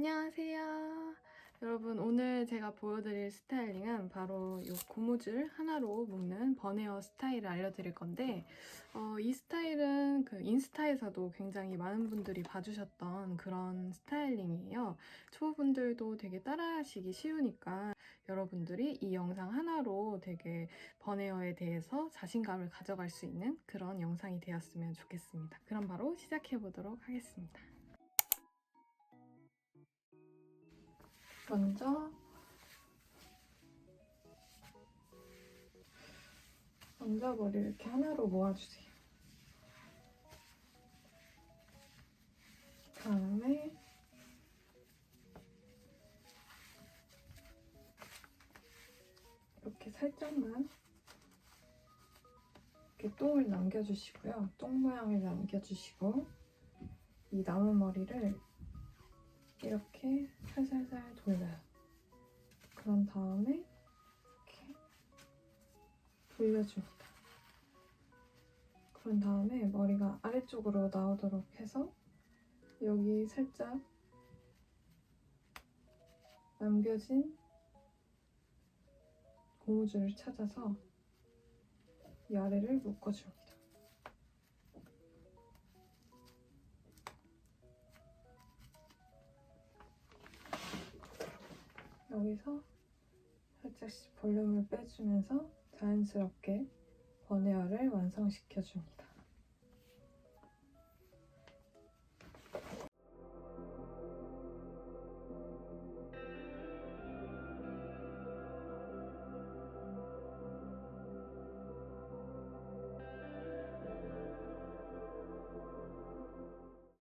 안녕하세요. 여러분, 오늘 제가 보여드릴 스타일링은 바로 이 고무줄 하나로 묶는 버네어 스타일을 알려드릴 건데, 이 스타일은 그 인스타에서도 굉장히 많은 분들이 봐주셨던 그런 스타일링이에요. 초보분들도 되게 따라하시기 쉬우니까 여러분들이 이 영상 하나로 되게 버네어에 대해서 자신감을 가져갈 수 있는 그런 영상이 되었으면 좋겠습니다. 그럼 바로 시작해 보도록 하겠습니다. 먼저 머리를 이렇게 하나로 모아주세요. 다음에 이렇게 살짝만 이렇게 똥을 남겨주시고요. 똥 모양을 남겨주시고 이 남은 머리를 이렇게 살살살 돌려요. 그런 다음에 이렇게 돌려줍니다. 그런 다음에 머리가 아래쪽으로 나오도록 해서 여기 살짝 남겨진 고무줄을 찾아서 이 아래를 묶어줍니다. 여기서 살짝씩 볼륨을 빼주면서 자연스럽게 버네어를 완성시켜줍니다.